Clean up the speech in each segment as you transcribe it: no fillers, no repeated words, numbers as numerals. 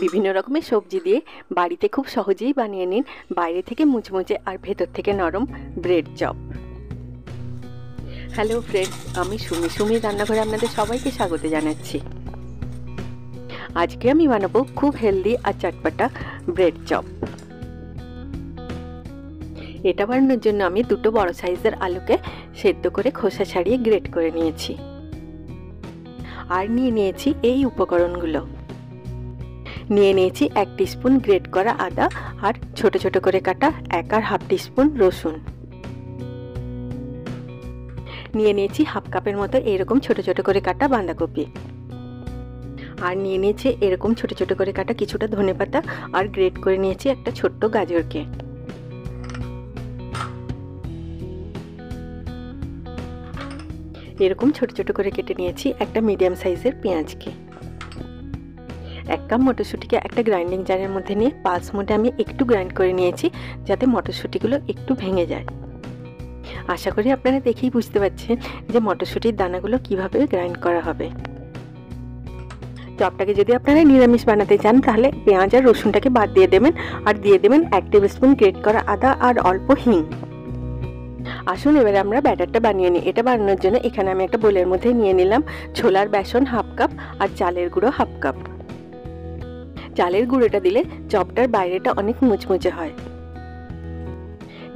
বিভিন্ন রকমের সবজি দিয়ে বাড়িতে খুব সহজেই বানিয়ে নিন বাইরে থেকে মুচমুচে আর ভেতর থেকে নরম ব্রেড চপ। হ্যালো ফ্রেন্ডস, আমি সুমির রান্নাঘরে আপনাদের সবাইকে স্বাগত জানাচ্ছি। আজকে আমি বানাবো খুব হেলদি আর চটপটা ব্রেড চপ। এটা বানানোর জন্য আমি দুটো বড় সাইজের আলুকে সেদ্ধ করে খোসা ছাড়িয়ে গ্রেট করে নিয়েছি। আর নিয়ে নিয়েছি এই উপকরণগুলো। নিয়ে নিয়েছি 1 টিস্পুন গ্রেট করা আদা আর ছোট ছোট করে কাটা 1 আর হাফ টিস্পুন রসুন। নিয়ে নিয়েছি হাফ কাপের মতো এরকম ছোট ছোট করে কাটা বাঁধাকপি। আর নিয়ে নিয়েছি এরকম ছোট ছোট করে কাটা কিছুটা ধনেপাতা আর গ্রেট করে নিয়েছি একটা ছোট্ট গাজরকে। এরকম ছোট ছোট করে কেটে নিয়েছি একটা মিডিয়াম সাইজের পেঁয়াজকে। 1 কাপ মটরশুঁটিকে একটা গ্রাইন্ডিং জারের মধ্যে নিয়ে পালস মোডে আমি একটু গ্রাইন্ড করে নিয়েছি যাতে মটরশুঁটিগুলো একটু ভেঙে যায়। আশা করি আপনারা দেখেই বুঝতে পারছেন যে মটরশুঁটির দানাগুলো কিভাবে গ্রাইন্ড করা হবে। চপটাকে যদি আপনারা নিরামিষ বানাতে চান তাহলে পেঁয়াজ আর রসুনটাকে বাদ দিয়ে দেবেন আর দিয়ে দেবেন 1 টেবিল স্পুন গ্রেট করা আদা আর অল্প হিং। আসুন এবারে আমরা ব্যাটারটা বানিয়ে নিই। এটা বানানোর জন্য এখানে আমি একটা বোলের মধ্যে নিয়ে নিলাম ছোলার বেসন হাফ কাপ আর চালের গুঁড়ো হাফ কাপ। চালের গুঁড়োটা দিলে চপটার বাইরেটা অনেক মুচমুচে হয়।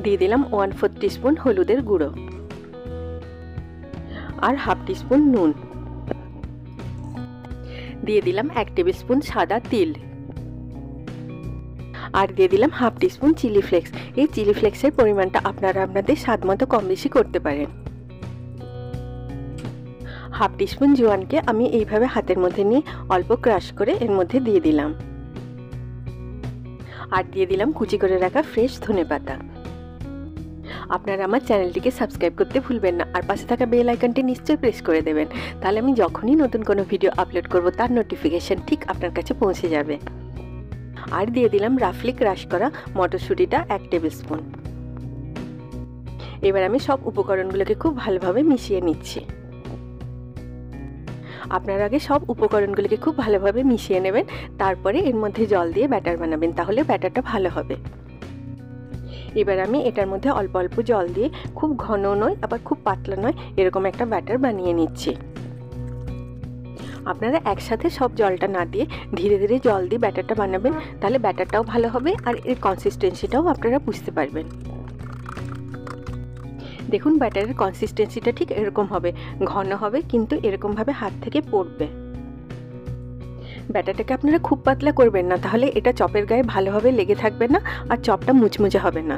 দিয়ে দিলাম 1/4 টিস্পুন হলুদের গুঁড়ো আর হাফ টিস্পুন নুন। দিয়ে দিলাম 1 টেবিল স্পুন সাদা তিল আর দিয়ে দিলাম হাফ টিস্পুন চিলি ফ্লেক্স। এই চিলি ফ্লেক্সের পরিমাণটা আপনারা আপনাদের স্বাদ মতো কম বেশি করতে পারেন। হাফ টিস্পুন জোয়ানকে আমি এইভাবে হাতের মধ্যে নিয়ে অল্প ক্রাশ করে এর মধ্যে দিয়ে দিলাম। আর দিয়ে দিলাম কুচি করে রাখা ফ্রেশ ধনেপাতা। আপনারা আমার চ্যানেলটিকে সাবস্ক্রাইব করতে ভুলবেন না আর পাশে থাকা বেল আইকনটি নিশ্চয়ই প্রেস করে দেবেন, তাহলে আমি যখনই নতুন কোনো ভিডিও আপলোড করব তার নোটিফিকেশন ঠিক আপনার কাছে পৌঁছে যাবে। আর দিয়ে দিলাম রাফলি ক্রাশ করা মটরশুঁটিটা 1 টেবিল স্পুন। এবার আমি সব উপকরণগুলোকে খুব ভালোভাবে মিশিয়ে নিচ্ছি। আপনারা আগে সব উপকরণগুলোকে খুব ভালোভাবে মিশিয়ে নেবেন, তারপরে এর মধ্যে জল দিয়ে ব্যাটার বানাবেন, তাহলে ব্যাটারটা ভালো হবে। এবার আমি এটার মধ্যে অল্প অল্প জল দিয়ে খুব ঘন নয় আবার খুব পাতলা নয় এরকম একটা ব্যাটার বানিয়ে নিচ্ছি। আপনারা একসাথে সব জলটা না দিয়ে ধীরে ধীরে জল দিয়ে ব্যাটারটা বানাবেন, তাহলে ব্যাটারটাও ভালো হবে আর এর কনসিস্টেন্সিটাও আপনারা বুঝতে পারবেন। দেখুন ব্যাটারের কনসিস্টেন্সিটা ঠিক এরকম হবে, ঘন হবে কিন্তু এরকমভাবে হাত থেকে পড়বে। ব্যাটারটাকে আপনারা খুব পাতলা করবেন না, তাহলে এটা চপের গায়ে ভালোভাবে লেগে থাকবে না আর চপটা মুচমুচে হবে না।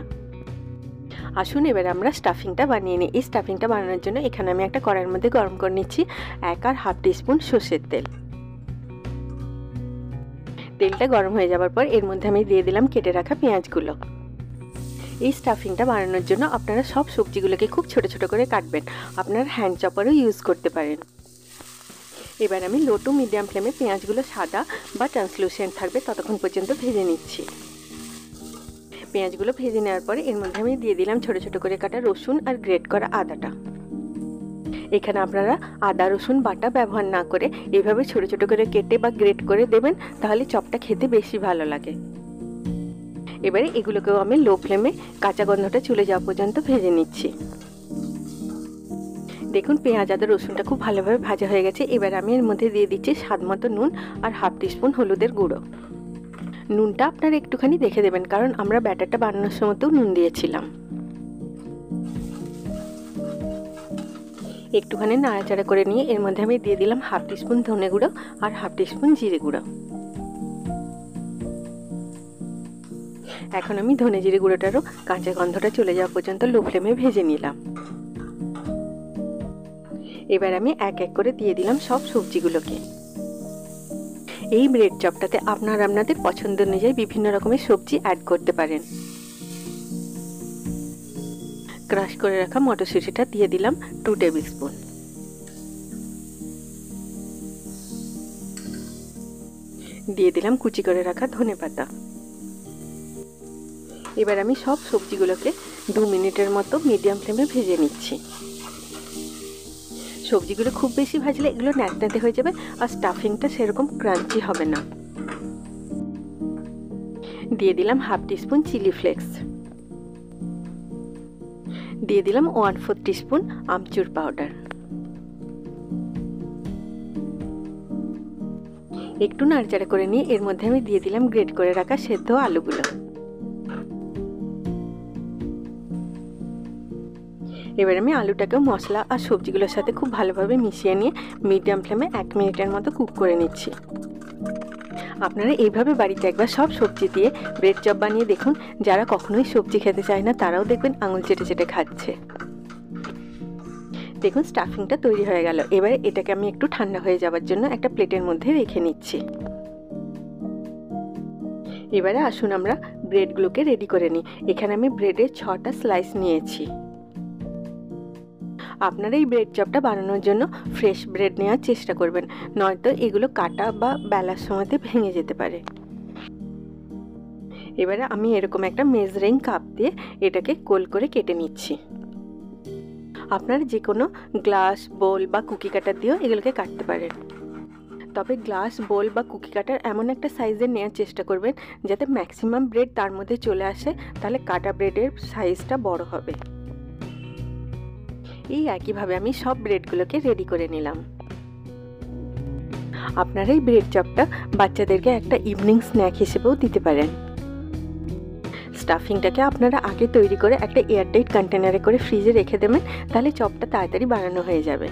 আসুন এবার আমরা স্টাফিংটা বানিয়ে নিই। এই স্টাফিংটা বানানোর জন্য এখানে আমি একটা কড়াইয়ের মধ্যে গরম করে নিচ্ছি 1 আর হাফ টিস্পুন সর্ষের তেল। তেলটা গরম হয়ে যাওয়ার পর এর মধ্যে আমি দিয়ে দিলাম কেটে রাখা পেঁয়াজগুলো। এই স্টাফিংটা বানানোর জন্য আপনারা সব সবজিগুলোকে খুব ছোট ছোট করে কাটবেন, আপনারা হ্যান্ড চপারও ইউজ করতে পারেন। এবার আমি লো টু মিডিয়াম ফ্লেমে পেঁয়াজগুলো সাদা বা ট্রান্সলুসেন্ট থাকবে ততক্ষণ পর্যন্ত ভেজে নিচ্ছি। পেঁয়াজগুলো ভেজে নেওয়ার পরে এর মধ্যে আমি দিয়ে দিলাম ছোট ছোট করে কাটা রসুন আর গ্রেট করা আদাটা। এখানে আপনারা আদা রসুন বাটা ব্যবহার না করে এইভাবে ছোট ছোট করে কেটে বা গ্রেট করে দেবেন, তাহলে চপটা খেতে বেশি ভালো লাগে। এবারে এগুলোকেও আমি লো ফ্লেমে কাঁচা গন্ধটা চলে যাওয়া পর্যন্ত ভেজে নিচ্ছি। দেখুন পেঁয়াজ আদা রসুনটা খুব ভালোভাবে ভাজা হয়ে গেছে। এবার আমি এর মধ্যে দিয়ে দিচ্ছি স্বাদ মতো নুন আর হাফ টিস্পুন হলুদের গুঁড়ো। নুনটা আপনারা একটুখানি দেখে দেবেন, কারণ আমরা ব্যাটারটা বানানোর সময়তেও নুন দিয়েছিলাম। একটুখানি নাড়াচাড়া করে নিয়ে এর মধ্যে আমি দিয়ে দিলাম হাফ টিস্পুন ধনে গুঁড়ো আর হাফ টিস্পুন জিরে গুঁড়ো। এখন আমি ধনে জিরে গুঁড়োটারও কাঁচা গন্ধটা চলে যাওয়া পর্যন্ত লো ফ্লেমে ভেজে নিলাম। এবার আমি এক এক করে দিয়ে দিলাম সব সবজিগুলোকে। এই ব্রেড চপটাতে আপনারা আপনাদের পছন্দ অনুযায়ী বিভিন্ন রকমের সবজি অ্যাড করতে পারেন। ক্রাশ করে রাখা মটরশুঁটিটা দিয়ে দিলাম 2 টেবিল স্পুন। দিয়ে দিলাম কুচি করে রাখা ধনেপাতা। এবার আমি সব সবজিগুলোকে 2 মিনিটের মতো মিডিয়াম ফ্লেমে ভেজে নিচ্ছি। সবজিগুলো খুব বেশি ভাজলে এগুলো ন্যাতন্যাতে হয়ে যাবে আর স্টাফিংটা সেরকম ক্রাঞ্চি হবে না। দিয়ে দিলাম হাফ টিস্পুন চিলি ফ্লেক্স, দিয়ে দিলাম 1/4 টিস্পুন আমচুর পাউডার। একটু নাড়াচাড়া করে নিয়ে এর মধ্যে আমি দিয়ে দিলাম গ্রেট করে রাখা সেদ্ধ আলুগুলো। এবার আমি আলুটাকেও মশলা আর সবজিগুলোর সাথে খুব ভালোভাবে মিশিয়ে নিয়ে মিডিয়াম ফ্লেমে 1 মিনিটের মতো কুক করে নিচ্ছি। আপনারা এইভাবে বাড়িতে একবার সব সবজি দিয়ে ব্রেড চপ বানিয়ে দেখুন। যারা কখনোই সবজি খেতে চায় না তারাও দেখবেন আঙুল চেটে চেটে খাচ্ছে। দেখুন স্টাফিংটা তৈরি হয়ে গেল। এবারে এটাকে আমি একটু ঠান্ডা হয়ে যাওয়ার জন্য একটা প্লেটের মধ্যে রেখে নিচ্ছি। এবারে আসুন আমরা ব্রেডগুলোকে রেডি করে নিই। এখানে আমি ব্রেডের 6টা স্লাইস নিয়েছি। আপনারা এই ব্রেড চপটা বানানোর জন্য ফ্রেশ ব্রেড নেওয়ার চেষ্টা করবেন, নয়তো এগুলো কাটা বা বেলার সময়তে ভেঙে যেতে পারে। এবারে আমি এরকম একটা মেজারিং কাপ দিয়ে এটাকে গোল করে কেটে নিচ্ছি। আপনারা যে কোনো গ্লাস, বোল বা কুকি কাটার দিয়েও এগুলোকে কাটতে পারেন। তবে গ্লাস, বোল বা কুকি কাটার এমন একটা সাইজের নেওয়ার চেষ্টা করবেন যাতে ম্যাক্সিমাম ব্রেড তার মধ্যে চলে আসে, তাহলে কাটা ব্রেডের সাইজটা বড় হবে। এই একইভাবে আমি সব ব্রেডগুলোকে রেডি করে নিলাম। আপনারা এই ব্রেড চপটা বাচ্চাদেরকে একটা ইভিনিং স্ন্যাক হিসেবেও দিতে পারেন। স্টাফিংটাকে আপনারা আগে তৈরি করে একটা এয়ারটাইট কন্টেনারে করে ফ্রিজে রেখে দেবেন, তাহলে চপটা তাড়াতাড়ি বানানো হয়ে যাবে।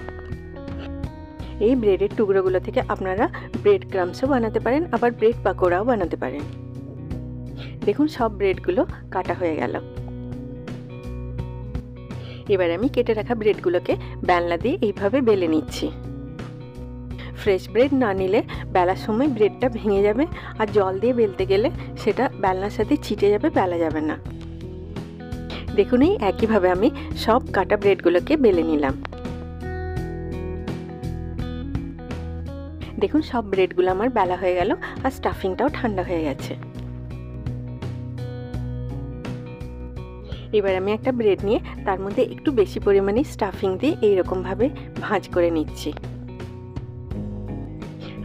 এই ব্রেডের টুকরোগুলো থেকে আপনারা ব্রেড ক্রাম্বসও বানাতে পারেন, আবার ব্রেড পাকোড়াও বানাতে পারেন। দেখুন সব ব্রেডগুলো কাটা হয়ে গেল। এবার আমি কেটে রাখা ব্রেডগুলোকে বেলনা দিয়ে এইভাবে বেলে নিচ্ছি। ফ্রেশ ব্রেড না নিলে বেলার সময় ব্রেডটা ভেঙে যাবে, আর জল দিয়ে বেলতে গেলে সেটা বেলনার সাথে ছিটে যাবে, বেলা যাবে না। দেখুন এই একইভাবে আমি সব কাটা ব্রেডগুলোকে বেলে নিলাম। দেখুন সব ব্রেডগুলো আমার বেলা হয়ে গেল, আর স্টাফিংটাও ঠান্ডা হয়ে গেছে। এবার আমি একটা ব্রেড নিয়ে তার মধ্যে একটু বেশি পরিমাণে স্টাফিং দিয়ে এইরকমভাবে ভাঁজ করে নিচ্ছি।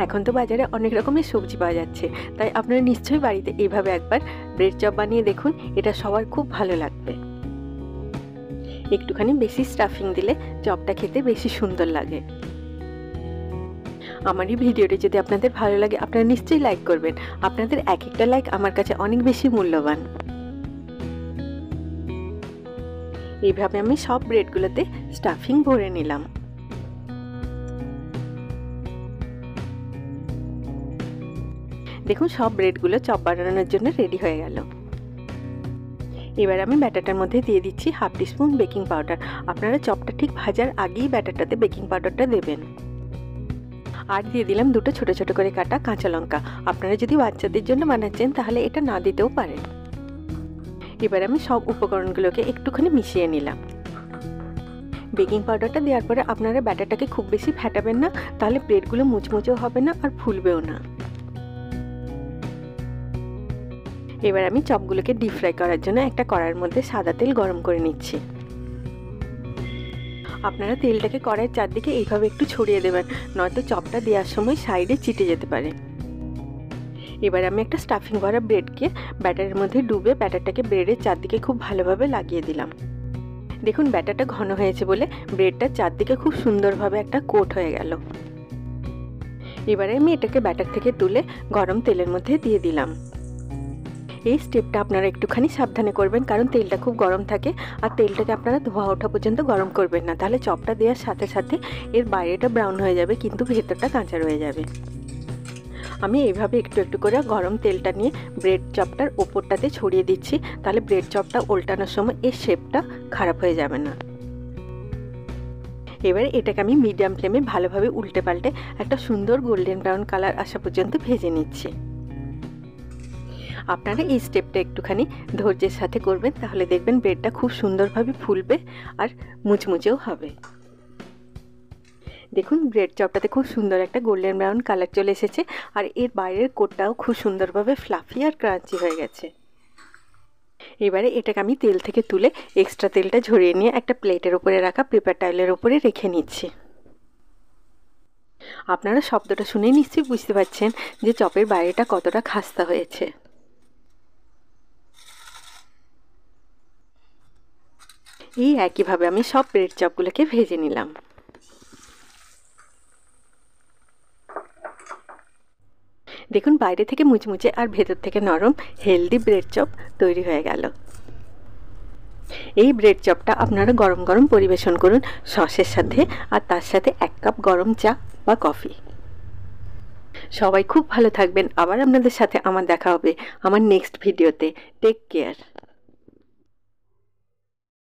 এখন তো বাজারে অনেক রকমের সবজি পাওয়া যাচ্ছে, তাই আপনারা নিশ্চয়ই বাড়িতে এইভাবে একবার ব্রেড চপ বানিয়ে দেখুন, এটা সবার খুব ভালো লাগবে। একটুখানি বেশি স্টাফিং দিলে চপটা খেতে বেশি সুন্দর লাগে। আমার এই ভিডিওটি যদি আপনাদের ভালো লাগে আপনারা নিশ্চয়ই লাইক করবেন। আপনাদের এক একটা লাইক আমার কাছে অনেক বেশি মূল্যবান। এইভাবে আমি সব ব্রেডগুলোতে স্টাফিং ভরে নিলাম। দেখুন সব ব্রেডগুলো চপ বানানোর জন্য রেডি হয়ে গেল। এবার আমি ব্যাটারটার মধ্যে দিয়ে দিচ্ছি হাফ টিস্পুন বেকিং পাউডার। আপনারা চপটা ঠিক ভাজার আগেই ব্যাটারটাতে বেকিং পাউডারটা দেবেন। আর দিয়ে দিলাম দুটো ছোট ছোট করে কাটা কাঁচা লঙ্কা। আপনারা যদি বাচ্চাদের জন্য বানাচ্ছেন তাহলে এটা না দিতেও পারেন। এবার আমি সব উপকরণগুলোকে একটুখানি মিশিয়ে নিলাম। বেকিং পাউডারটা দেওয়ার পরে আপনারা ব্যাটারটাকে খুব বেশি ফেটাবেন না, তাহলে ব্রেডগুলো মুচমুচেও হবে না আর ফুলবেও না। এবার আমি চপগুলোকে ডিপ ফ্রাই করার জন্য একটা কড়াইয়ের মধ্যে সাদা তেল গরম করে নিচ্ছি। আপনারা তেলটাকে কড়াইয়ের চারদিকে এইভাবে একটু ছড়িয়ে দেবেন, নয়তো চপটা দেওয়ার সময় সাইডে চিটে যেতে পারে। এবার আমি একটা স্টাফিং ভরা ব্রেডকে ব্যাটারের মধ্যে ডুবে ব্যাটারটাকে ব্রেডের চারদিকে খুব ভালোভাবে লাগিয়ে দিলাম। দেখুন ব্যাটারটা ঘন হয়েছে বলে ব্রেডটার চারদিকে খুব সুন্দরভাবে একটা কোট হয়ে গেল। এবারে আমি এটাকে ব্যাটার থেকে তুলে গরম তেলের মধ্যে দিয়ে দিলাম। এই স্টেপটা আপনারা একটুখানি সাবধানে করবেন, কারণ তেলটা খুব গরম থাকে, আর তেলটাকে আপনারা ধোয়া ওঠা পর্যন্ত গরম করবেন না, তাহলে চপটা দেওয়ার সাথে সাথে এর বাইরেটা ব্রাউন হয়ে যাবে কিন্তু ভেতরটা কাঁচা রয়ে যাবে। আমি এইভাবে একটু একটু করে গরম তেলটা নিয়ে ব্রেড চপটার ওপরটাতে ছড়িয়ে দিচ্ছি, তাহলে ব্রেড চপটা উল্টানোর সময় এর শেপটা খারাপ হয়ে যাবে না। এবারে এটাকে আমি মিডিয়াম ফ্লেমে ভালোভাবে উল্টে পাল্টে একটা সুন্দর গোল্ডেন ব্রাউন কালার আসা পর্যন্ত ভেজে নিচ্ছি। আপনারা এই স্টেপটা একটুখানি ধৈর্যের সাথে করবেন, তাহলে দেখবেন ব্রেডটা খুব সুন্দরভাবে ফুলবে আর মুচমুচেও হবে। দেখুন ব্রেড চপটাতে খুব সুন্দর একটা গোল্ডেন ব্রাউন কালার চলে এসেছে, আর এর বাইরের কোটটাও খুব সুন্দরভাবে ফ্লাফি আর ক্রাঞ্চি হয়ে গেছে। এবারে এটাকে আমি তেল থেকে তুলে এক্সট্রা তেলটা ঝরিয়ে নিয়ে একটা প্লেটের উপরে রাখা পেপার টাওয়েলের উপরে রেখে নিচ্ছি। আপনারা শব্দটা শুনেই নিশ্চয়ই বুঝতে পারছেন যে চপের বাইরেটা কতটা খাস্তা হয়েছে। এই একইভাবে আমি সব ব্রেড চপগুলোকে ভেজে নিলাম। দেখুন বাইরে থেকে মুচমুচে আর ভেতর থেকে নরম হেলদি ব্রেড চপ তৈরি হয়ে গেল। এই ব্রেড চপটা আপনারা গরম গরম পরিবেশন করুন সসের সাথে, আর তার সাথে 1 কাপ গরম চা বা কফি। সবাই খুব ভালো থাকবেন। আবার আপনাদের সাথে আমার দেখা হবে আমার নেক্সট ভিডিওতে। Take care.